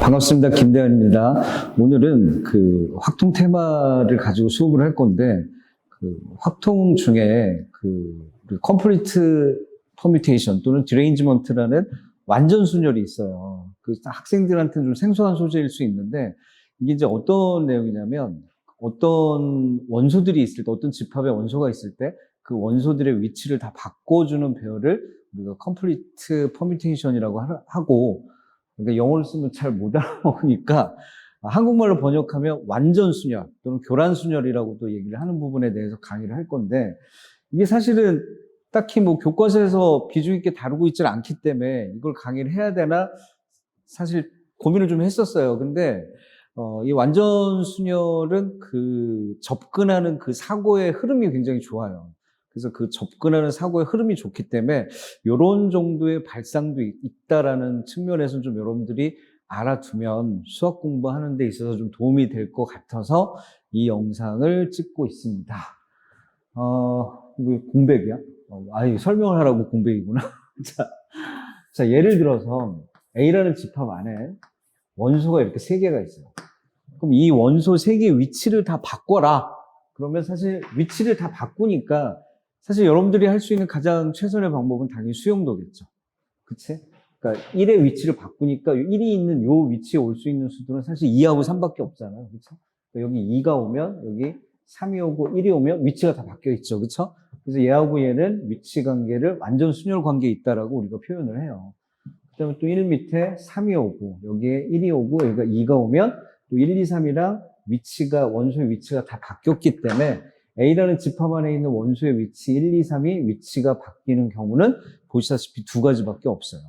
반갑습니다. 김대현입니다. 오늘은 그 확통 테마를 가지고 수업을 할 건데, 그 확통 중에 그 컴플리트 퍼뮤테이션 또는 디레인지먼트라는 완전 순열이 있어요. 그 학생들한테는 좀 생소한 소재일 수 있는데, 이게 이제 어떤 내용이냐면, 어떤 원소들이 있을 때, 어떤 집합의 원소가 있을 때, 그 원소들의 위치를 다 바꿔주는 배열을 우리가 컴플리트 퍼뮤테이션이라고 하고, 그러니까 영어를 쓰면 잘 못 알아먹으니까 한국말로 번역하면 완전 순열 또는 교란 순열이라고도 얘기를 하는 부분에 대해서 강의를 할 건데, 이게 사실은 딱히 뭐 교과서에서 비중 있게 다루고 있지 않기 때문에 이걸 강의를 해야 되나 사실 고민을 좀 했었어요. 근데 이 완전 순열은 그 접근하는 그 사고의 흐름이 굉장히 좋아요. 그래서 그 접근하는 사고의 흐름이 좋기 때문에 이런 정도의 발상도 있다라는 측면에서 좀 여러분들이 알아두면 수학 공부하는 데 있어서 좀 도움이 될 것 같아서 이 영상을 찍고 있습니다. 이거 공백이야? 설명을 하라고 공백이구나. 자, 예를 들어서 A라는 집합 안에 원소가 이렇게 3개가 있어요. 그럼 이 원소 3개의 위치를 다 바꿔라. 그러면 사실 위치를 다 바꾸니까 사실 여러분들이 할 수 있는 가장 최선의 방법은 당연히 수용도겠죠. 그치? 그러니까 1의 위치를 바꾸니까 1이 있는 요 위치에 올 수 있는 수들은 사실 2하고 3밖에 없잖아요. 그쵸? 그러니까 여기 2가 오면 여기 3이 오고 1이 오면 위치가 다 바뀌어 있죠. 그쵸? 그래서 얘하고 얘는 위치 관계를 완전 순열 관계에 있다라고 우리가 표현을 해요. 그 다음에 또 1 밑에 3이 오고 여기에 1이 오고 여기가 2가 오면 또 1, 2, 3이랑 위치가, 원소의 위치가 다 바뀌었기 때문에 A라는 집합 안에 있는 원소의 위치 1, 2, 3이 위치가 바뀌는 경우는 보시다시피 2가지밖에 없어요.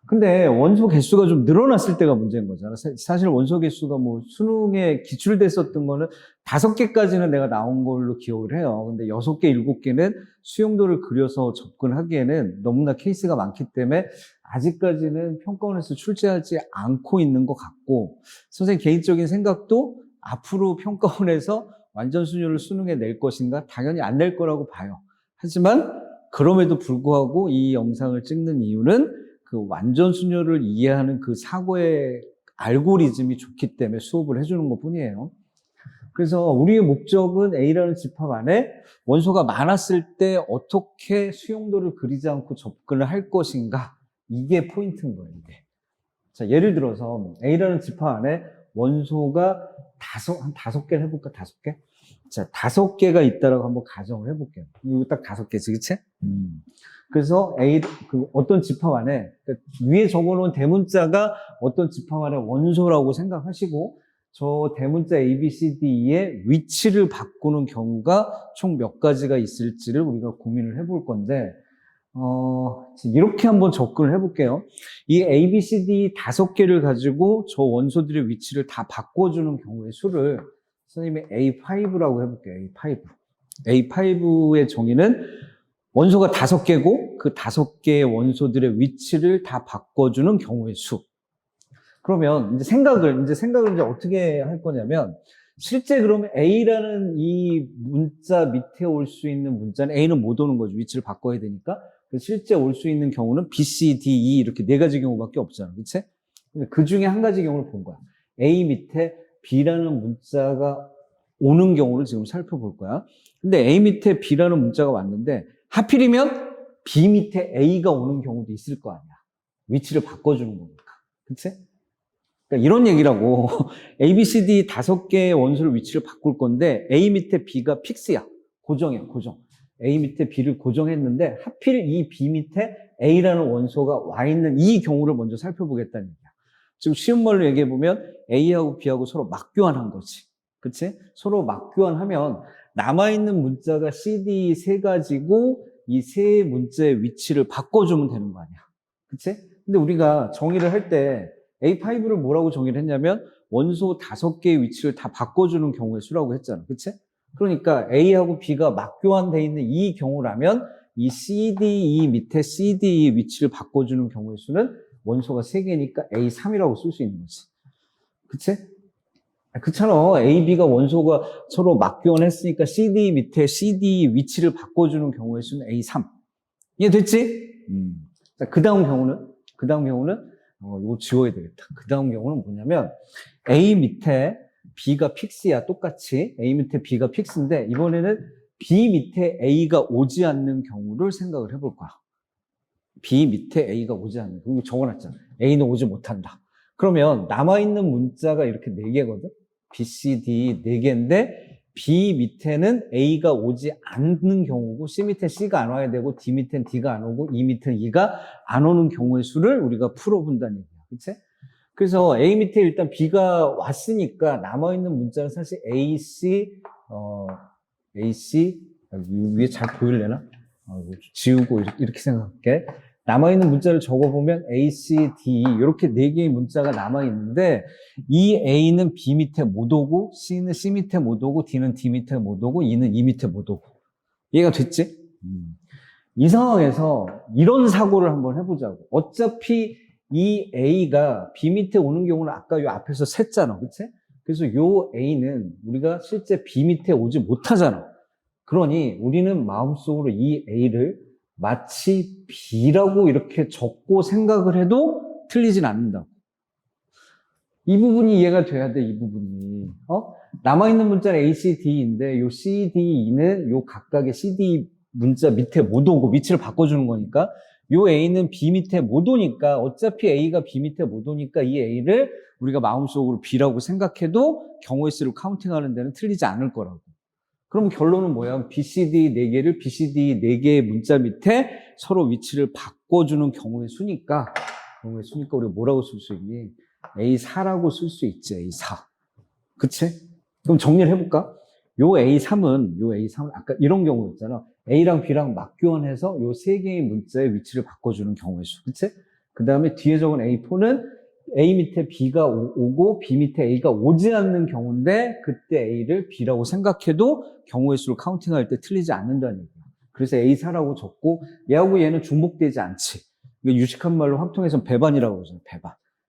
근데 원소 개수가 좀 늘어났을 때가 문제인 거잖아. 사실 원소 개수가 뭐 수능에 기출됐었던 거는 5개까지는 내가 나온 걸로 기억을 해요. 근데 6개, 7개는 수용도를 그려서 접근하기에는 너무나 케이스가 많기 때문에 아직까지는 평가원에서 출제하지 않고 있는 것 같고, 선생님 개인적인 생각도 앞으로 평가원에서 완전 순열을 수능에 낼 것인가? 당연히 안 낼 거라고 봐요. 하지만 그럼에도 불구하고 이 영상을 찍는 이유는 그 완전 순열을 이해하는 그 사고의 알고리즘이 좋기 때문에 수업을 해주는 것 뿐이에요. 그래서 우리의 목적은 A라는 집합 안에 원소가 많았을 때 어떻게 수용도를 그리지 않고 접근을 할 것인가? 이게 포인트인 거예요, 이게. 자, 예를 들어서 A라는 집합 안에 원소가 한 5개를 해볼까? 5개? 자, 5개가 있다라고 한번 가정을 해볼게요. 이거 딱 5개지, 그치? 그래서 어떤 집합 안에, 그러니까 위에 적어놓은 대문자가 어떤 집합 안에 원소라고 생각하시고, 저 대문자 A, B, C, D의 위치를 바꾸는 경우가 총 몇 가지가 있을지를 우리가 고민을 해볼 건데, 이렇게 한번 접근을 해볼게요. 이 A, B, C, D 5개를 가지고 저 원소들의 위치를 다 바꿔주는 경우의 수를 선생님이 A5라고 해볼게요. A5. A5의 정의는 원소가 5개고 그 5개의 원소들의 위치를 다 바꿔주는 경우의 수. 그러면 이제 생각을 이제 어떻게 할 거냐면, 실제 그러면 A라는 이 문자 밑에 올 수 있는 문자는 A는 못 오는 거죠. 위치를 바꿔야 되니까. 실제 올 수 있는 경우는 B, C, D, E 이렇게 4가지 경우밖에 없잖아. 그치? 그 중에 한 가지 경우를 본 거야. A 밑에 B라는 문자가 오는 경우를 지금 살펴볼 거야. 근데 A 밑에 B라는 문자가 왔는데 하필이면 B 밑에 A가 오는 경우도 있을 거 아니야. 위치를 바꿔주는 거니까. 그치? 그러니까 이런 얘기라고. A, B, C, D 5개의 원소를 위치를 바꿀 건데 A 밑에 B가 픽스야. 고정이야, 고정. A 밑에 B를 고정했는데 하필 이 B 밑에 A라는 원소가 와 있는 이 경우를 먼저 살펴보겠다는 얘기야. 지금 쉬운 말로 얘기해보면 A하고 B하고 서로 맞교환한 거지. 그치? 서로 맞교환하면 남아있는 문자가 C, D 3가지고 이 3문자의 위치를 바꿔주면 되는 거 아니야. 그치? 근데 우리가 정의를 할 때 A5를 뭐라고 정의를 했냐면 원소 5개의 위치를 다 바꿔주는 경우의 수라고 했잖아. 그치? 그러니까 A하고 B가 맞교환되어 있는 이 경우라면 이 CDE 밑에 CDE 위치를 바꿔주는 경우의 수는 원소가 3개니까 A3이라고 쓸 수 있는 거지. 그치? 그렇잖아. A, B가 원소가 서로 맞교환했으니까 CDE 밑에 CDE 위치를 바꿔주는 경우의 수는 A3. 이해됐지? 자, 그 다음 경우는 이거 지워야 되겠다. 그 다음 경우는 뭐냐면 A 밑에 B가 픽스야. 똑같이 A 밑에 B가 픽스인데 이번에는 B 밑에 A가 오지 않는 경우를 생각을 해볼 거야. B 밑에 A가 오지 않는 경우. 이거 적어놨잖아. A는 오지 못한다. 그러면 남아있는 문자가 이렇게 4개거든. B, C, D 4개인데 B 밑에는 A가 오지 않는 경우고 C 밑에 C가 안 와야 되고 D 밑엔 D가 안 오고 E 밑엔 E가 안 오는 경우의 수를 우리가 풀어본다는 얘기야. 그치? 그래서 A 밑에 일단 B가 왔으니까 남아있는 문자는 사실 A, C, 위에 잘 보일래나? 지우고 이렇게 생각할게. 남아있는 문자를 적어보면 A, C, D 이렇게 4개의 문자가 남아있는데 이 A는 B 밑에 못 오고 C는 C 밑에 못 오고 D는 D 밑에 못 오고 E는 E 밑에 못 오고 이해가 됐지? 이 상황에서 이런 사고를 한번 해보자고. 어차피 이 A가 B 밑에 오는 경우는 아까 요 앞에서 셌잖아. 그치? 그래서 요 A는 우리가 실제 B 밑에 오지 못하잖아. 그러니 우리는 마음속으로 이 A를 마치 B라고 이렇게 적고 생각을 해도 틀리진 않는다고. 이 부분이 이해가 돼야 돼, 이 부분이. 남아있는 문자는 A, C, D인데 요 C, D, E는 요 각각의 C, D 문자 밑에 못 오고 위치를 바꿔주는 거니까 요 A는 B 밑에 못 오니까 어차피 A가 B 밑에 못 오니까 이 A를 우리가 마음속으로 B라고 생각해도 경우의 수를 카운팅하는 데는 틀리지 않을 거라고. 그럼 결론은 뭐야? BCD 4개를 BCD 4개의 문자 밑에 서로 위치를 바꿔주는 경우의 수니까 우리가 뭐라고 쓸 수 있니? A4라고 쓸 수 있지, A4. 그치? 그럼 정리를 해볼까? 요 A3은 아까 이런 경우였잖아. A랑 B랑 맞교환해서 요 3개의 문자의 위치를 바꿔주는 경우의 수. 그치? 그 다음에 뒤에 적은 A4는 A 밑에 B가 오고 B 밑에 A가 오지 않는 경우인데 그때 A를 B라고 생각해도 경우의 수를 카운팅할 때 틀리지 않는다는 얘기야. 그래서 A4라고 적고 얘하고 얘는 중복되지 않지. 유식한 말로 확통해서 배반이라고 그러잖아.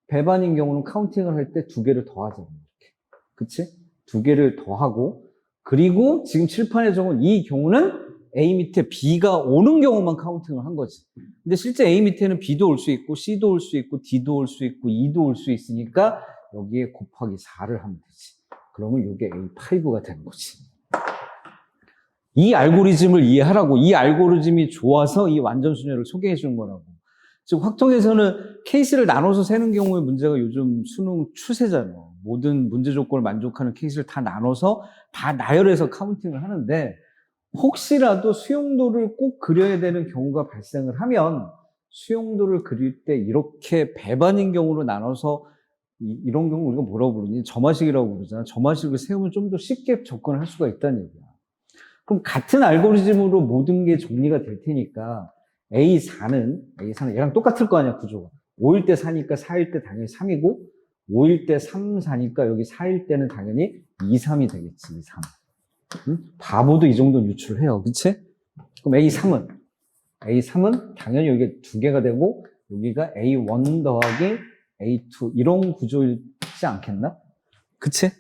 배반인 경우는 카운팅을 할 때 2개를 더하잖아. 이렇게. 그치? 2개를 더하고 그리고 지금 칠판에 적은 이 경우는 A 밑에 B가 오는 경우만 카운팅을 한 거지. 근데 실제 A 밑에는 B도 올 수 있고 C도 올 수 있고 D도 올 수 있고 E도 올 수 있으니까 여기에 곱하기 4를 하면 되지. 그러면 이게 A5가 되는 거지. 이 알고리즘을 이해하라고. 이 알고리즘이 좋아서 이 완전수녀를 소개해 주는 거라고. 즉 확통에서는 케이스를 나눠서 세는 경우의 문제가 요즘 수능 추세잖아. 모든 문제 조건을 만족하는 케이스를 다 나눠서 다 나열해서 카운팅을 하는데 혹시라도 수용도를 꼭 그려야 되는 경우가 발생을 하면 수용도를 그릴 때 이렇게 배반인 경우로 나눠서 이런 경우 우리가 뭐라고 부르니? 점화식이라고 부르잖아. 점화식을 세우면 좀 더 쉽게 접근할 수가 있다는 얘기야. 그럼 같은 알고리즘으로 모든 게 정리가 될 테니까 A4는 얘랑 똑같을 거 아니야, 구조가. 5일 때 4니까 4일 때 당연히 3이고 5일 때 3, 4니까 여기 4일 때는 당연히 2, 3이 되겠지, 2, 3. 응? 바보도 이 정도는 유출을 해요. 그치? 그럼 A3은 당연히 여기가 2개가 되고 여기가 A1 더하기 A2 이런 구조이지 않겠나? 그치?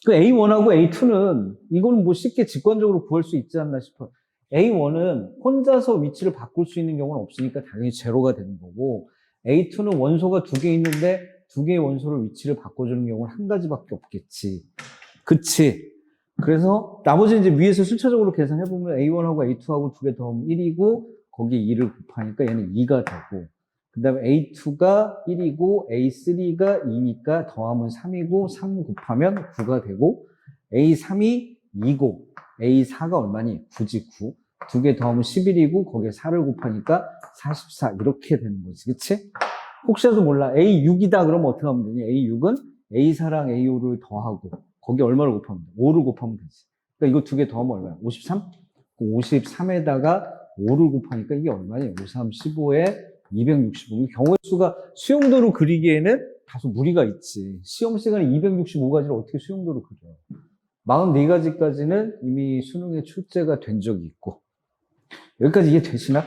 그 A1하고 A2는 이건 뭐 쉽게 직관적으로 구할 수 있지 않나 싶어. A1은 혼자서 위치를 바꿀 수 있는 경우는 없으니까 당연히 제로가 되는 거고 A2는 원소가 2개 있는데 2개의 원소를 위치를 바꿔주는 경우는 한 가지밖에 없겠지. 그치? 그래서 나머지 이제 위에서 순차적으로 계산해보면 A1하고 A2하고 2개 더하면 1이고 거기에 2를 곱하니까 얘는 2가 되고 그 다음에 A2가 1이고 A3가 2니까 더하면 3이고 3 곱하면 9가 되고 A3이 2고 A4가 얼마니? 9지 9. 2개 더하면 11이고 거기에 4를 곱하니까 44 이렇게 되는 거지. 그치? 혹시라도 몰라 A6이다 그러면 어떻게 하면 되니? A6은 A4랑 A5를 더하고 거기 얼마를 곱하면 돼? 5를 곱하면 되지. 그러니까 이거 2개 더하면 얼마야? 53? 53에다가 5를 곱하니까 이게 얼마니? 5, 3, 15에 265. 경우의 수가 수용도로 그리기에는 다소 무리가 있지. 시험 시간에 265가지를 어떻게 수용도로 그려? 44가지까지는 이미 수능에 출제가 된 적이 있고. 여기까지 이해되시나?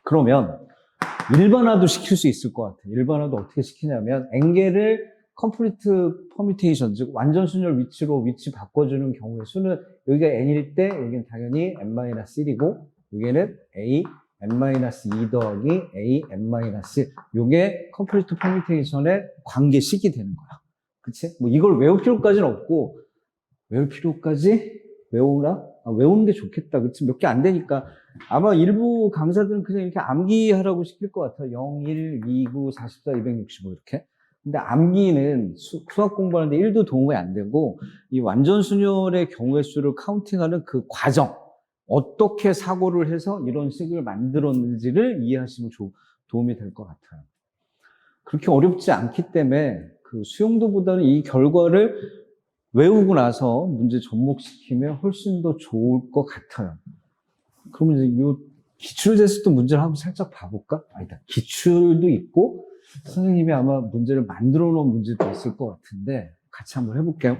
그러면 일반화도 시킬 수 있을 것 같아. 일반화도 어떻게 시키냐면 엔겔을 컴플리트 퍼뮤테이션, 즉 완전 순열 위치로 위치 바꿔주는 경우의 수는 여기가 n일 때 여기는 당연히 n-1이고 여기는 a n-2 더하기 a n-, 요게 컴플리트 퍼뮤테이션의 관계식이 되는 거야. 그치? 뭐 이걸 외울 필요까지는 없고, 외울 필요까지? 외우나? 외우는 게 좋겠다. 그치? 몇 개 안 되니까. 아마 일부 강사들은 그냥 이렇게 암기하라고 시킬 것 같아. 0, 1, 2, 9, 44, 265 이렇게. 근데 암기는 수학 공부하는데 1도 도움이 안 되고, 이 완전순열의 경우의 수를 카운팅하는 그 과정, 어떻게 사고를 해서 이런 식을 만들었는지를 이해하시면 도움이 될 것 같아요. 그렇게 어렵지 않기 때문에 그 수용도보다는 이 결과를 외우고 나서 문제 접목시키면 훨씬 더 좋을 것 같아요. 그러면 이제 이 기출 테스트 문제를 한번 살짝 봐볼까? 아니다. 기출도 있고, 선생님이 아마 문제를 만들어 놓은 문제도 있을 것 같은데, 같이 한번 해볼게요.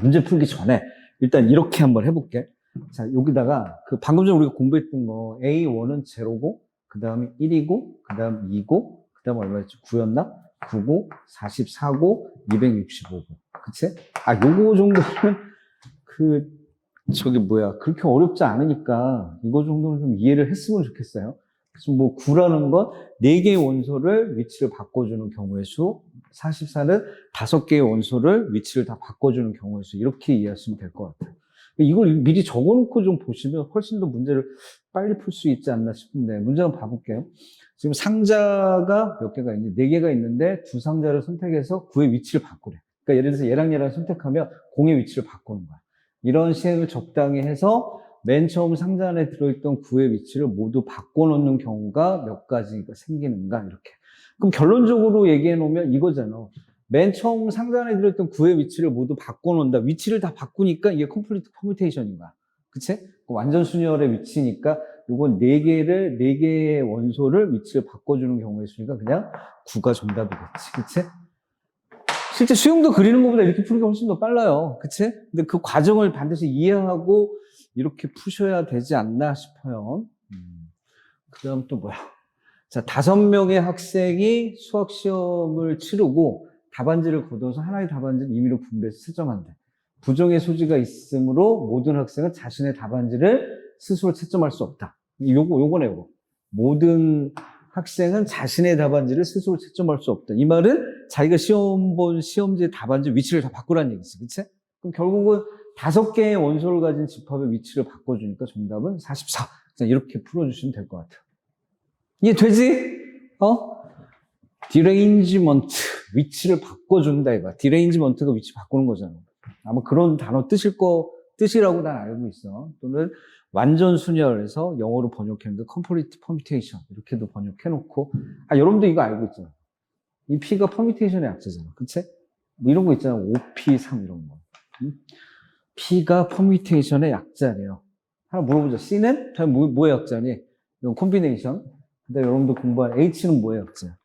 문제 풀기 전에, 일단 이렇게 한번 해볼게. 자, 여기다가, 방금 전에 우리가 공부했던 거, A1은 제로고, 그 다음에 1이고, 그 다음 2고, 그 다음 얼마였지? 9였나? 9고, 44고, 265고. 그치? 요거 정도는, 그렇게 어렵지 않으니까, 이거 정도는 좀 이해를 했으면 좋겠어요. 그래서 뭐, 9라는 건 4개의 원소를 위치를 바꿔주는 경우의 수, 44는 5개의 원소를 위치를 다 바꿔주는 경우의 수, 이렇게 이해하시면 될 것 같아요. 이걸 미리 적어놓고 좀 보시면 훨씬 더 문제를 빨리 풀 수 있지 않나 싶은데, 문제 한번 봐볼게요. 지금 상자가 몇 개가 있는데, 4개가 있는데, 두 상자를 선택해서 9의 위치를 바꾸래. 그러니까 예를 들어서 얘랑 얘랑 선택하면 0의 위치를 바꾸는 거야. 이런 시행을 적당히 해서 맨 처음 상자 안에 들어있던 9의 위치를 모두 바꿔놓는 경우가 몇 가지가 생기는가, 이렇게. 그럼 결론적으로 얘기해 놓으면 이거잖아. 맨 처음 상자 안에 들어있던 9의 위치를 모두 바꿔놓는다. 위치를 다 바꾸니까 이게 컴플리트 퍼뮤테이션인 거야. 그치? 완전 순열의 위치니까 요건 4개의 원소를 위치를 바꿔주는 경우의 수니까 그냥 9가 정답이겠지. 그치? 실제 수용도 그리는 것보다 이렇게 푸는 게 훨씬 더 빨라요. 그치? 근데 그 과정을 반드시 이해하고 이렇게 푸셔야 되지 않나 싶어요. 그 다음 또 뭐야? 자, 5명의 학생이 수학 시험을 치르고 답안지를 걷어서 하나의 답안지를 임의로 분배해서 채점한대. 부정의 소지가 있으므로 모든 학생은 자신의 답안지를 스스로 채점할 수 없다. 요거네, 요거. 모든 학생은 자신의 답안지를 스스로 채점할 수 없다. 이 말은 자기가 시험 본 시험지의 답안지 위치를 다 바꾸라는 얘기지. 그치? 그럼 결국은 5개의 원소를 가진 집합의 위치를 바꿔주니까 정답은 44. 이렇게 풀어주시면 될 것 같아요. 이해 되지? 디레인지먼트. 위치를 바꿔준다, 이거. 디레인지먼트가 위치 바꾸는 거잖아. 아마 그런 단어 뜻이라고 난 알고 있어. 또는 완전 순열에서 영어로 번역했는데 컴플리트 퍼뮤테이션 이렇게도 번역해놓고 여러분도 이거 알고 있잖아. 이 P가 퍼뮤테이션의 약자잖아. 그치? 뭐 이런 거 있잖아. 5P3 이런 거. P가 퍼뮤테이션의 약자래요. 하나 물어보자. C는? 뭐의 약자니? 이건 콤비네이션. 근데 여러분도 공부한 H는 뭐의 약자?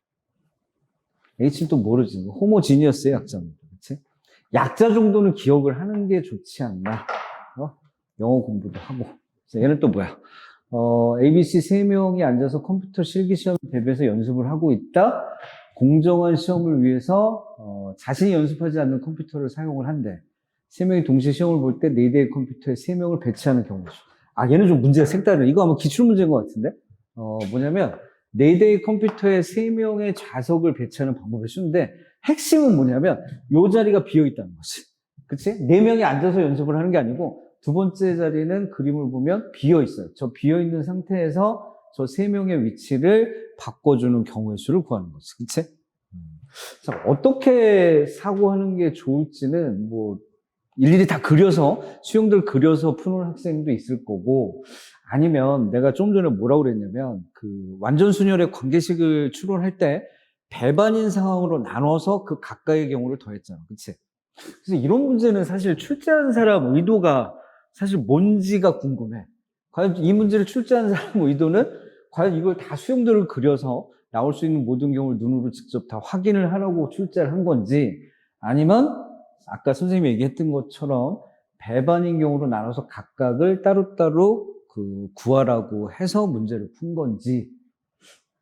H는 또 모르지. 호모지니어스의 약자입니다. 그치? 약자 정도는 기억을 하는 게 좋지 않나? 영어 공부도 하고. 얘는 또 뭐야? ABC 3명이 앉아서 컴퓨터 실기시험에 대비해서 연습을 하고 있다. 공정한 시험을 위해서 자신이 연습하지 않는 컴퓨터를 사용을 한대. 3명이 동시에 시험을 볼 때 4대의 컴퓨터에 3명을 배치하는 경우죠. 얘는 좀 문제가 색다르네. 이거 아마 기출문제인 것 같은데? 뭐냐면 4대의 컴퓨터에 3명의 좌석을 배치하는 방법이 쉬운데 핵심은 뭐냐면 요 자리가 비어있다는 거지. 그치? 4명이 앉아서 연습을 하는 게 아니고 두 번째 자리는 그림을 보면 비어있어요. 저 비어있는 상태에서 저 3명의 위치를 바꿔주는 경우의 수를 구하는 거지. 그치? 자, 어떻게 사고하는 게 좋을지는 뭐 일일이 다 그려서 수용들 그려서 푸는 학생도 있을 거고 아니면 내가 좀 전에 뭐라고 그랬냐면 완전 순열의 관계식을 추론할 때 배반인 상황으로 나눠서 그 각각의 경우를 더했잖아. 그치? 그래서 이런 문제는 사실 출제한 사람 의도가 사실 뭔지가 궁금해. 과연 이 문제를 출제한 사람 의도는 과연 이걸 다 수용들을 그려서 나올 수 있는 모든 경우를 눈으로 직접 다 확인을 하려고 출제를 한 건지 아니면 아까 선생님이 얘기했던 것처럼 배반인 경우로 나눠서 각각을 따로따로 구하라고 해서 문제를 푼 건지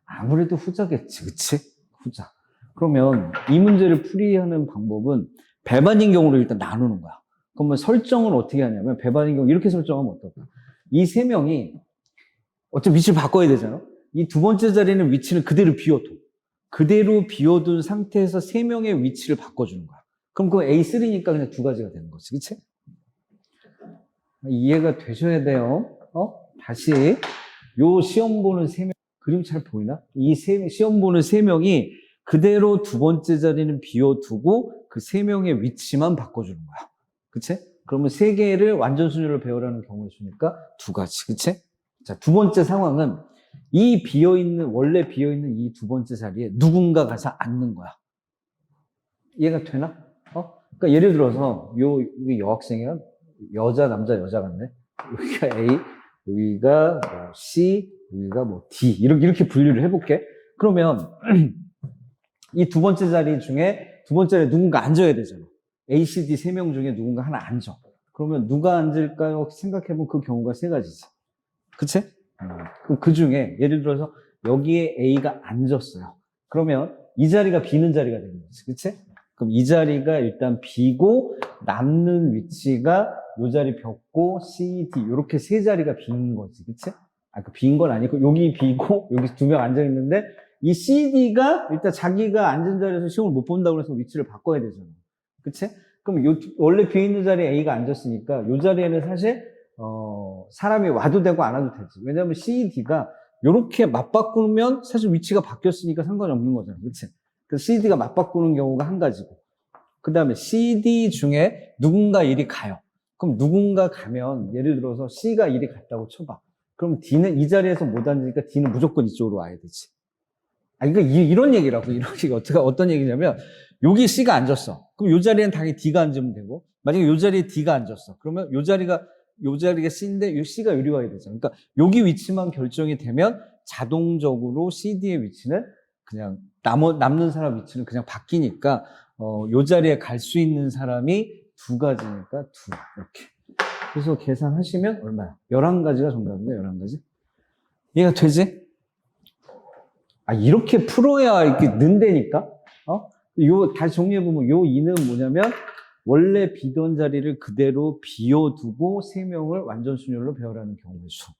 아무래도 후자겠지. 그치? 후자. 그러면 이 문제를 풀이하는 방법은 배반인 경우로 일단 나누는 거야. 그러면 설정은 어떻게 하냐면 배반인 경우 이렇게 설정하면 어떨까? 이 3명이 어차피 위치를 바꿔야 되잖아. 이 두 번째 자리는 위치는 그대로 비워둬. 그대로 비워둔 상태에서 세 명의 위치를 바꿔주는 거야. 그럼 그거 A3니까 그냥 두 가지가 되는 거지. 그치? 이해가 되셔야 돼요. 다시. 요 시험 보는 세 명, 그림 잘 보이나? 시험 보는 세 명이 그대로 두 번째 자리는 비워두고 그 세 명의 위치만 바꿔주는 거야. 그치? 그러면 세 개를 완전 순위로 배우라는 경우를 주니까 두 가지. 그치? 자, 두 번째 상황은 원래 비어있는 이 두 번째 자리에 누군가 가서 앉는 거야. 이해가 되나? 그러니까 예를 들어서, 이게 여학생이야? 여자, 남자, 여자 같네? 여기가 A, 여기가 뭐 C, 여기가 뭐 D. 이렇게 분류를 해볼게. 그러면, 이 두 번째 자리 중에 두 번째 자리에 누군가 앉아야 되잖아. A, C, D 세 명 중에 누군가 하나 앉아. 그러면 누가 앉을까요? 생각해보면 그 경우가 세 가지지. 그치? 그럼 그 중에 예를 들어서 여기에 A가 앉았어요. 그러면 이 자리가 비는 자리가 되는 거지. 그치? 그럼 이 자리가 일단 비고 남는 위치가 요 자리 벽고 C, D 이렇게 세 자리가 빈 거지. 그치? 빈 건 아니고 여기 비고 여기 두 명 앉아 있는데 이 C, D가 일단 자기가 앉은 자리에서 시험을 못 본다고 해서 위치를 바꿔야 되잖아. 그치? 그럼 원래 비어있는 자리에 A가 앉았으니까 요 자리에는 사실 사람이 와도 되고 안 와도 되지. 왜냐면 C, D가 요렇게 맞바꾸면 사실 위치가 바뀌었으니까 상관이 없는 거잖아. 그치? 그래서 C, D가 맞바꾸는 경우가 한 가지고. 그 다음에 C, D 중에 누군가 이리 가요. 그럼 누군가 가면 예를 들어서 C가 이리 갔다고 쳐봐. 그럼 D는 이 자리에서 못 앉으니까 D는 무조건 이쪽으로 와야 되지. 그러니까 이런 얘기라고. 이런 얘기가 어떤 얘기냐면 여기 C가 앉았어. 그럼 요 자리에는 당연히 D가 앉으면 되고 만약에 요 자리에 D가 앉았어. 그러면 요 자리가 C인데 요 C가 요리 와야 되잖아. 그러니까 여기 위치만 결정이 되면 자동적으로 CD의 위치는 그냥 남는 사람 위치는 그냥 바뀌니까 요 자리에 갈 수 있는 사람이 두 가지니까 두 이렇게. 그래서 계산하시면 얼마야? 11가지가 정답인데 11가지? 이해가 되지? 이렇게 풀어야 이렇게 는다니까? 다시 정리해보면 요 2는 뭐냐면 원래 비던 자리를 그대로 비워두고 세 명을 완전 순열로 배우라는 경우의 수.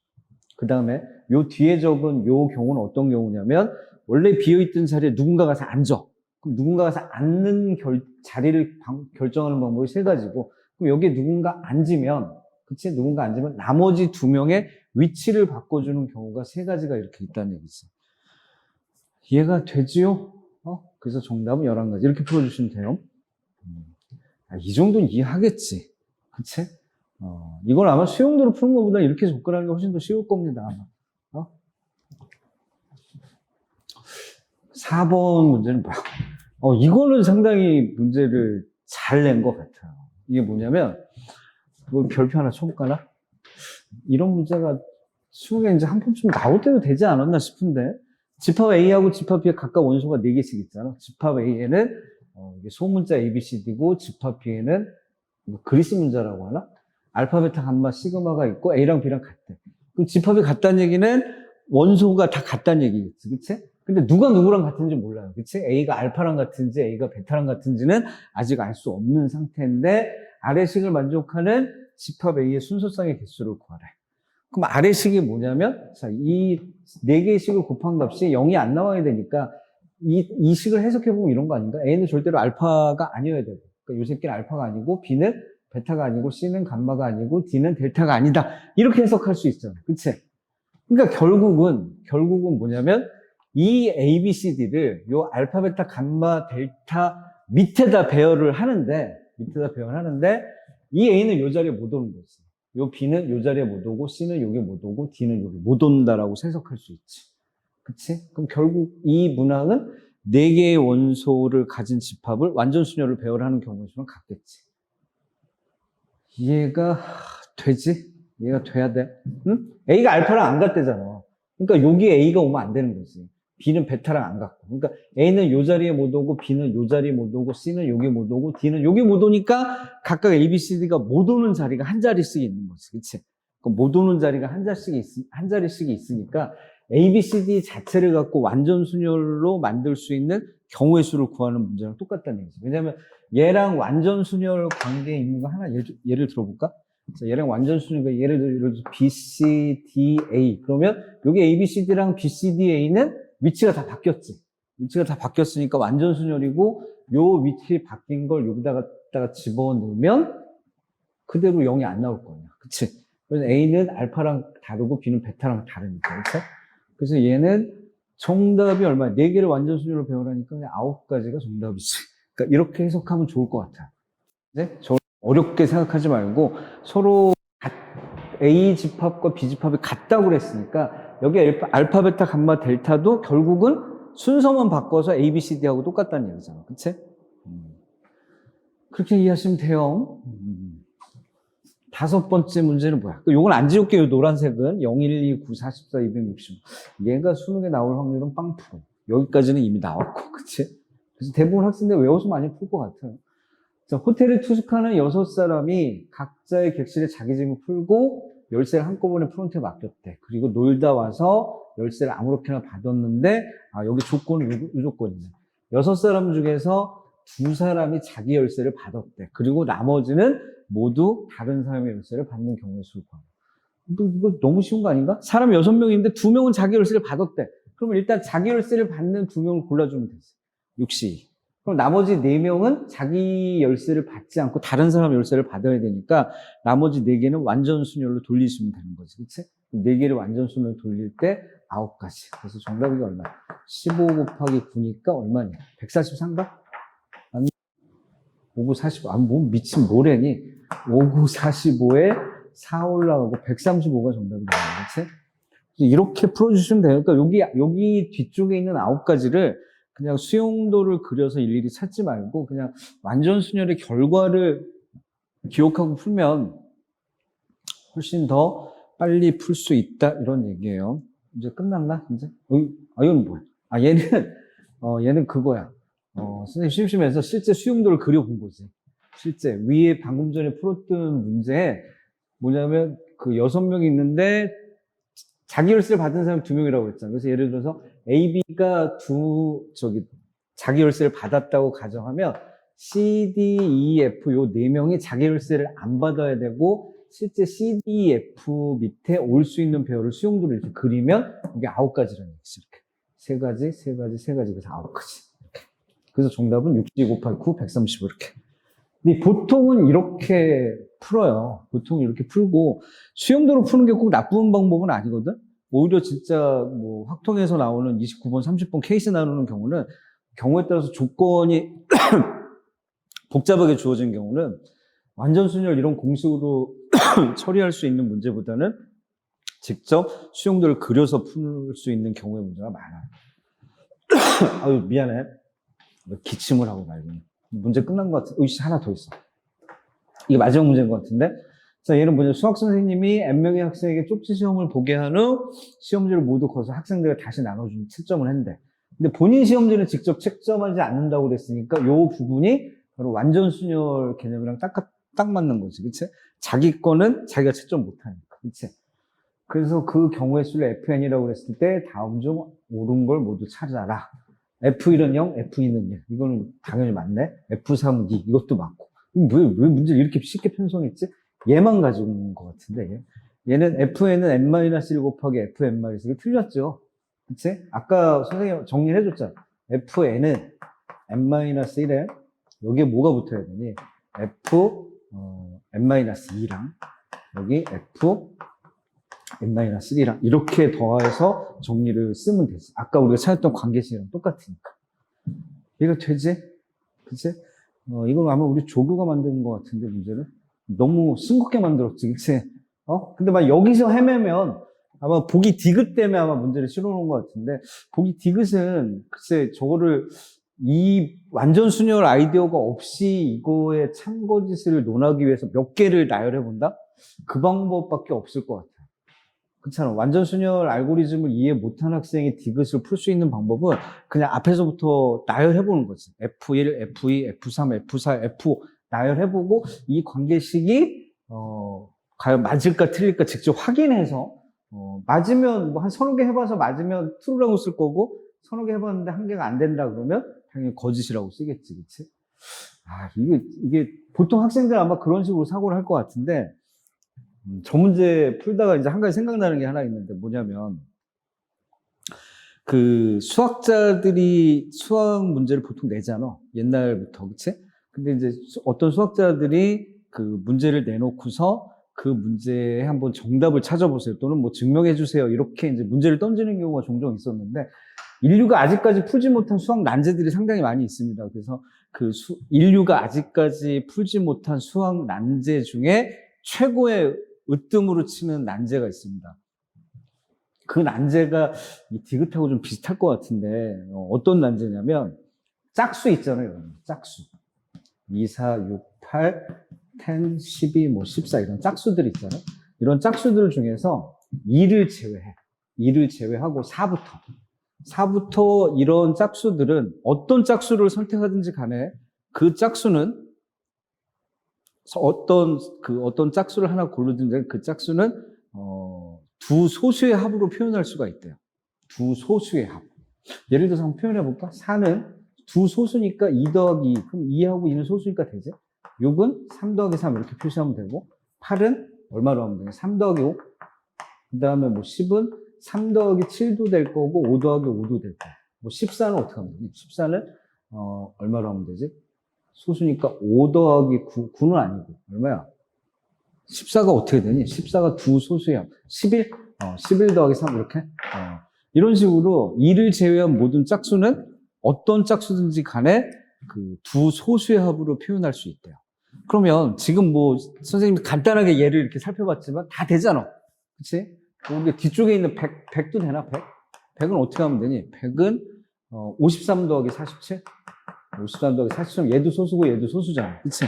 그 다음에 요 뒤에 적은 요 경우는 어떤 경우냐면 원래 비어있던 자리에 누군가 가서 앉아. 그럼 누군가 가서 앉는 자리를 결정하는 방법이 세 가지고 그럼 여기에 누군가 앉으면 그치? 누군가 앉으면 나머지 두 명의 위치를 바꿔주는 경우가 세 가지가 이렇게 있다는 얘기지. 이해가 되지요? 그래서 정답은 11가지. 이렇게 풀어주시면 돼요. 이 정도는 이해하겠지. 그치? 이건 아마 수용도로 푸는 것보다 이렇게 접근하는 게 훨씬 더 쉬울 겁니다, 아마. 4번 문제는 뭐야? 이거는 상당히 문제를 잘 낸 것 같아요. 이게 뭐냐면, 뭐 별표 하나 쳐볼까나? 이런 문제가 수능에 이제 한 번쯤 나올 때도 되지 않았나 싶은데, 집합 A하고 집합 B에 각각 원소가 4개씩 있잖아. 집합 A에는 이게 소문자 ABCD고 집합 B에는 뭐 그리스 문자라고 하나? 알파, 베타, 감마, 시그마가 있고 A랑 B랑 같대. 그럼 집합이 같다는 얘기는 원소가 다 같다는 얘기겠지. 그치? 근데 누가 누구랑 같은지 몰라요. 그치? A가 알파랑 같은지 A가 베타랑 같은지는 아직 알 수 없는 상태인데 아래식을 만족하는 집합 A의 순서쌍의 개수를 구하래. 그럼 아래식이 뭐냐면 자, 이 4개의 식을 곱한 값이 0이 안 나와야 되니까 이 식을 해석해보면 이런 거 아닌가? A는 절대로 알파가 아니어야 되고 그러니까 요 새끼는 알파가 아니고 B는 베타가 아니고 C는 감마가 아니고 D는 델타가 아니다. 이렇게 해석할 수 있잖아. 그치? 그러니까 결국은 뭐냐면 이 A, B, C, D를 요 알파, 베타, 감마, 델타 밑에다 배열을 하는데 이 A는 요 자리에 못 오는 거지. 요 B는 요 자리에 못 오고 C는 여기 못 오고 D는 여기 못 온다라고 해석할 수 있지. 그치? 그럼 결국 이 문항은 4개의 원소를 가진 집합을 완전 순열을 배열하는 경우의 수는 같겠지. 이해가 되지? 이해가 돼야 돼. 응? A가 알파랑 안 같대잖아. 그러니까 여기에 A가 오면 안 되는 거지. B는 베타랑 안 같고. 그러니까 A는 요 자리에 못 오고 B는 요 자리에 못 오고 C는 여기 못 오고 D는 여기 못 오니까 각각 A, B, C, D가 못 오는 자리가 한 자리씩 있는 거지. 그치? 그럼 못 오는 자리가 한 자리씩 있으니까 A, B, C, D 자체를 갖고 완전 순열로 만들 수 있는 경우의 수를 구하는 문제랑 똑같다는 얘기지. 왜냐면 얘랑 완전 순열 관계에 있는 거 하나 예를 들어볼까? 자, 얘랑 완전 순위가 예를 들어 B, C, D, A. 그러면 여기 A, B, C, D랑 B, C, D, A는 위치가 다 바뀌었지. 위치가 다 바뀌었으니까 완전 순열이고 요 위치 바뀐 걸 여기다가 집어넣으면 그대로 0이 안 나올 거야. 그치? 그래서 A는 알파랑 다르고 B는 베타랑 다르니까. 그치? 그래서 얘는 정답이 얼마야? 4개를 완전 순열로 배우라니까 그냥 9가지가 정답이지. 그러니까 이렇게 해석하면 좋을 것 같아. 네? 어렵게 생각하지 말고 서로 A 집합과 B 집합이 같다고 그랬으니까 여기 알파, 베타, 감마, 델타도 결국은 순서만 바꿔서 A, B, C, D하고 똑같다는 얘기잖아. 그치? 그렇게 이해하시면 돼요. 5번째 문제는 뭐야? 요건 안 지울게요. 노란색은 0, 1, 2, 9, 44, 260. 얘가 수능에 나올 확률은 0%. 여기까지는 이미 나왔고, 그치? 그래서 대부분 학생들 외워서 많이 풀 것 같아요. 자, 호텔에 투숙하는 6사람이 각자의 객실에 자기 짐을 풀고 열쇠를 한꺼번에 프론트에 맡겼대. 그리고 놀다 와서 열쇠를 아무렇게나 받았는데, 여기 조건은 이 조건이네. 6사람 중에서 2사람이 자기 열쇠를 받았대. 그리고 나머지는 모두 다른 사람의 열쇠를 받는 경우의 수를 구하라. 이거 너무 쉬운 거 아닌가? 사람 6명인데 2명은 자기 열쇠를 받았대. 그러면 일단 자기 열쇠를 받는 2명을 골라주면 되지. 62. 그럼 나머지 4명은 자기 열쇠를 받지 않고 다른 사람 열쇠를 받아야 되니까 나머지 4개는 완전 순열로 돌리시면 되는 거지. 그치? 4개를 완전 순열로 돌릴 때 9가지. 그래서 정답이 얼마야? 15 곱하기 9니까 얼마냐? 143가? 59, 45. 뭐 미친 뭐래니? 59, 45에 4 올라가고 135가 정답이 되는 거지. 이렇게 풀어주시면 돼요. 그러니까 여기 뒤쪽에 있는 9가지를 그냥 수용도를 그려서 일일이 찾지 말고 그냥 완전 순열의 결과를 기억하고 풀면 훨씬 더 빨리 풀 수 있다 이런 얘기예요. 이제 끝났나? 이제? 이건 뭐야? 얘는 그거야. 선생님 심심해서 실제 수용도를 그려본 거지. 실제 위에 방금 전에 풀었던 문제에 뭐냐면 그 6명이 있는데 자기 열쇠를 받은 사람이 2명이라고 했잖아. 그래서 예를 들어서 A, B가 자기 열쇠를 받았다고 가정하면 C, D, E, F 요 4명이 자기 열쇠를 안 받아야 되고 실제 C, D, E, F 밑에 올 수 있는 배열을 수용도를 이렇게 그리면 이게 9가지라는 얘기지. 이렇게 3가지, 3가지, 3가지 그래서 9가지. 이렇게. 그래서 정답은 60 곱하기 9, 135 이렇게. 근데 보통은 이렇게 풀어요. 보통 이렇게 풀고 수용도로 푸는 게 꼭 나쁜 방법은 아니거든. 오히려 진짜 뭐 확통에서 나오는 29번, 30번 케이스 나누는 경우는 경우에 따라서 조건이 복잡하게 주어진 경우는 완전 순열 이런 공식으로 처리할 수 있는 문제보다는 직접 수용도를 그려서 풀 수 있는 경우의 문제가 많아요. 아유 미안해. 기침을 하고 말고 문제 끝난 것 같아. 하나 더 있어. 이게 마지막 문제인 것 같은데. 자, 얘는 뭐냐. 수학 선생님이 N명의 학생에게 쪽지 시험을 보게 한 후 시험지를 모두 거서 학생들과 다시 나눠주는 채점을 했는데. 근데 본인 시험지는 직접 채점하지 않는다고 그랬으니까 이 부분이 바로 완전 순열 개념이랑 딱 맞는 거지. 그치? 자기 거는 자기가 채점 못하니까. 그치? 그래서 그 경우의 수를 FN이라고 그랬을 때 다음 중 옳은 걸 모두 찾아라. F1은 0, F2는 1. 이거는 당연히 맞네. F3은 2. 이것도 맞고. 왜 문제를 이렇게 쉽게 편성했지? 얘만 가지고 있는 것 같은데. 얘는 FN은 N-1 곱하기 FN-1. 이게 틀렸죠? 그치? 아까 선생님 정리를 해줬잖아. FN은 N-1에 여기에 뭐가 붙어야 되니? N-2랑 여기 N-3랑 이렇게 더해서 정리를 쓰면 되지. 아까 우리가 찾았던 관계식이랑 똑같으니까. 이거 되지? 그치? 이건 아마 우리 조교가 만든 것 같은데, 문제는. 너무 싱겁게 만들었지, 그치? 근데 막 여기서 헤매면 아마 보기 디귿 때문에 아마 문제를 실어놓은 것 같은데, 보기 디귿은 글쎄 저거를 이 완전 순열 아이디어가 없이 이거의 참거짓을 논하기 위해서 몇 개를 나열해 본다? 그 방법밖에 없을 것 같아. 그렇잖아. 완전 순열 알고리즘을 이해 못한 학생이 디귿을 풀 수 있는 방법은 그냥 앞에서부터 나열해보는 거지. F1, F2, F3, F4, F5 나열해보고 이 관계식이 과연 맞을까 틀릴까 직접 확인해서 맞으면 뭐 한 서너 개 해봐서 맞으면 true라고 쓸 거고 서너 개 해봤는데 한 개가 안 된다 그러면 당연히 거짓이라고 쓰겠지. 그치? 이게 보통 학생들 아마 그런 식으로 사고를 할 것 같은데 저 문제 풀다가 이제 한 가지 생각나는 게 하나 있는데 뭐냐면, 그 수학자들이 수학 문제를 보통 내잖아. 옛날부터, 그치? 근데 이제 어떤 수학자들이 그 문제를 내놓고서 그 문제에 한번 정답을 찾아보세요. 또는 뭐 증명해 주세요. 이렇게 이제 문제를 던지는 경우가 종종 있었는데, 인류가 아직까지 풀지 못한 수학 난제들이 상당히 많이 있습니다. 그래서 그 인류가 아직까지 풀지 못한 수학 난제 중에 최고의 으뜸으로 치는 난제가 있습니다. 그 난제가 이 디귿하고 좀 비슷할 것 같은데, 어떤 난제냐면, 짝수 있잖아요. 짝수. 2, 4, 6, 8, 10, 12, 뭐 14 이런 짝수들 있잖아요. 이런 짝수들 중에서 2를 제외해. 2를 제외하고 4부터 이런 짝수들은 어떤 짝수를 선택하든지 간에 그 짝수는 어떤 짝수를 하나 고르든지 그 짝수는 두 소수의 합으로 표현할 수가 있대요. 두 소수의 합. 예를 들어서 한번 표현해 볼까? 4는 두 소수니까 2 더하기 2. 그럼 2하고 2는 소수니까 되지? 6은 3 더하기 3 이렇게 표시하면 되고, 8은 얼마로 하면 되냐? 3 더하기 5. 그 다음에 뭐 10은 3 더하기 7도 될 거고, 5 더하기 5도 될 거고. 뭐 14는 어떻게 하면 되니? 14는, 얼마로 하면 되지? 소수니까 5 더하기 9, 9는 아니고, 얼마야? 14가 어떻게 되니? 14가 두 소수의 합. 11? 11 더하기 3, 이렇게? 이런 식으로 2를 제외한 모든 짝수는 어떤 짝수든지 간에 그 두 소수의 합으로 표현할 수 있대요. 그러면 지금 뭐 선생님이 간단하게 예를 이렇게 살펴봤지만 다 되잖아. 그치? 우리 뒤쪽에 있는 100도 되나? 100? 100은 어떻게 하면 되니? 100은 53 더하기 47? 53 더하기 47. 얘도 소수고 얘도 소수잖아. 그치?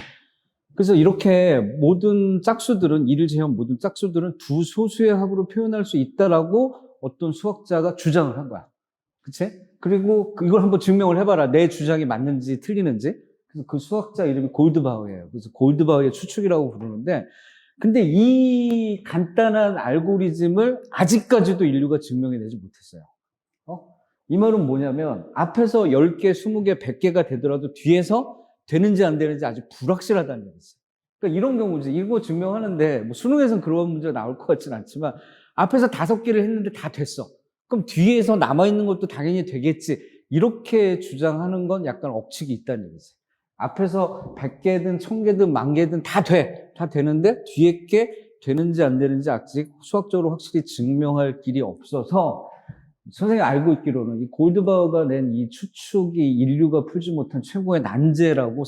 그래서 이렇게 모든 짝수들은, 이를 제외한 모든 짝수들은 두 소수의 합으로 표현할 수 있다라고 어떤 수학자가 주장을 한 거야. 그치? 그리고 이걸 한번 증명을 해봐라. 내 주장이 맞는지 틀리는지. 그래서 그 수학자 이름이 골드바흐예요. 그래서 골드바흐의 추측이라고 부르는데, 근데 이 간단한 알고리즘을 아직까지도 인류가 증명해내지 못했어요. 이 말은 뭐냐면, 앞에서 10개, 20개, 100개가 되더라도 뒤에서 되는지 안 되는지 아주 불확실하다는 얘기지. 그러니까 이런 경우지. 이거 증명하는데, 뭐 수능에서는 그런 문제가 나올 것 같지는 않지만, 앞에서 5개를 했는데 다 됐어. 그럼 뒤에서 남아있는 것도 당연히 되겠지. 이렇게 주장하는 건 약간 억측이 있다는 얘기지. 앞에서 100개든 1000개든 10,000개든 다 돼. 다 되는데, 뒤에 게 되는지 안 되는지 아직 수학적으로 확실히 증명할 길이 없어서, 선생님이 알고 있기로는 이 골드바흐가 낸 이 추측이 인류가 풀지 못한 최고의 난제라고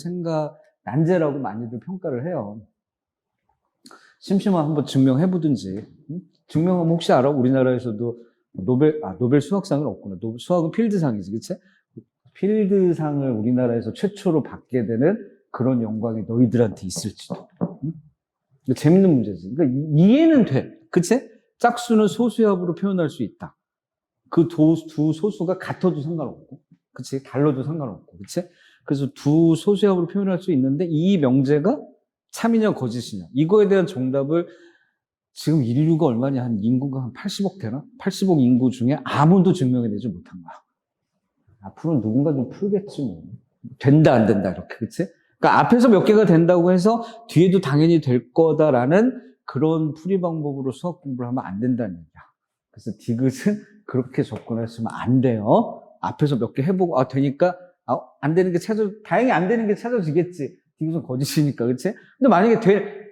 많이들 평가를 해요. 심심하면 한번 증명해보든지. 증명하면 혹시 알아? 우리나라에서도 노벨 수학상은 없구나. 수학은 필드상이지, 그치? 필드상을 우리나라에서 최초로 받게 되는 그런 영광이 너희들한테 있을지도. 이거 재밌는 문제지. 그러니까 이해는 돼. 그치? 짝수는 소수합으로 표현할 수 있다. 그 두 소수가 같아도 상관없고, 그치? 달라도 상관없고, 그치? 그래서 두 소수합으로 표현할 수 있는데, 이 명제가 참이냐 거짓이냐. 이거에 대한 정답을 지금 인류가 얼마냐? 인구가 한 80억 되나? 80억 인구 중에 아무도 증명해내지 못한 거야. 앞으로는 누군가 좀 풀겠지, 뭐. 된다, 안 된다, 이렇게, 그치? 그러니까 앞에서 몇 개가 된다고 해서 뒤에도 당연히 될 거다라는 그런 풀이 방법으로 수학 공부를 하면 안 된다는 얘기야. 그래서 디귿은 그렇게 접근했으면 안 돼요. 앞에서 몇 개 해보고, 되니까, 안 되는 게 다행히 안 되는 게 찾아지겠지. 디귿은 거짓이니까, 그치? 근데 만약에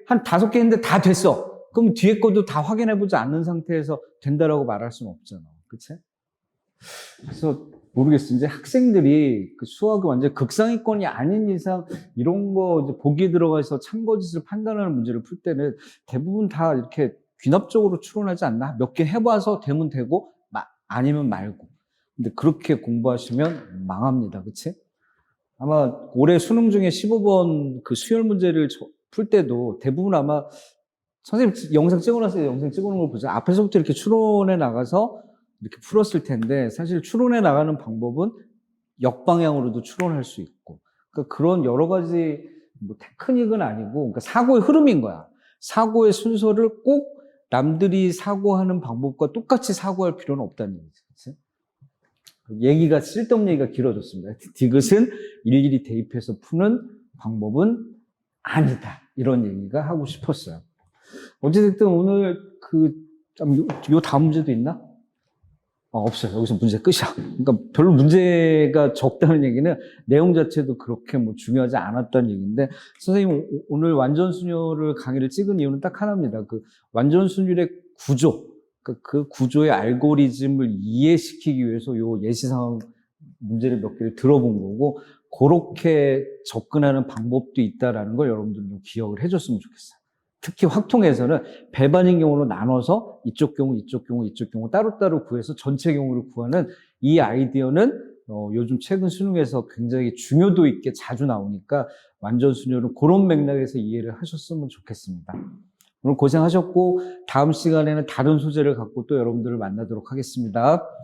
한 5개 했는데 다 됐어. 그럼 뒤에 것도 다 확인해보지 않는 상태에서 된다라고 말할 수는 없잖아. 그치? 그래서 모르겠어. 이제 학생들이 그 수학이 완전 극상위권이 아닌 이상 이런 거 이제 보기에 들어가서 참거짓을 판단하는 문제를 풀 때는 대부분 다 이렇게 귀납적으로 추론하지 않나? 몇 개 해봐서 되면 되고, 아니면 말고. 근데 그렇게 공부하시면 망합니다. 그치? 아마 올해 수능 중에 15번 그 수열 문제를 풀 때도 대부분 아마 선생님 영상 찍어놨어요. 영상 찍어놓은 걸 보자. 앞에서부터 이렇게 추론해 나가서 이렇게 풀었을 텐데, 사실 추론해 나가는 방법은 역방향으로도 추론할 수 있고, 그러니까 그런 여러 가지 뭐 테크닉은 아니고, 그러니까 사고의 흐름인 거야. 사고의 순서를 꼭 남들이 사고하는 방법과 똑같이 사고할 필요는 없다는 얘기지. 얘기가 쓸데없는 얘기가 길어졌습니다. 디귿은 일일이 대입해서 푸는 방법은 아니다. 이런 얘기가 하고 싶었어요. 어찌됐든 오늘 요 다음 문제도 있나? 없어요. 여기서 문제 끝이야. 그러니까 별로 문제가 적다는 얘기는 내용 자체도 그렇게 뭐 중요하지 않았다는 얘기인데, 선생님 오늘 완전순열을 강의를 찍은 이유는 딱 하나입니다. 그 완전순열의 구조, 그 구조의 알고리즘을 이해시키기 위해서 요 예시상황 문제를 몇 개를 들어본 거고, 그렇게 접근하는 방법도 있다라는 걸 여러분들은 좀 기억을 해줬으면 좋겠어요. 특히 확통에서는 배반인 경우로 나눠서 이쪽 경우, 이쪽 경우, 이쪽 경우 따로따로 구해서 전체 경우를 구하는 이 아이디어는 요즘 최근 수능에서 굉장히 중요도 있게 자주 나오니까 완전순열은 그런 맥락에서 이해를 하셨으면 좋겠습니다. 오늘 고생하셨고 다음 시간에는 다른 소재를 갖고 또 여러분들을 만나도록 하겠습니다.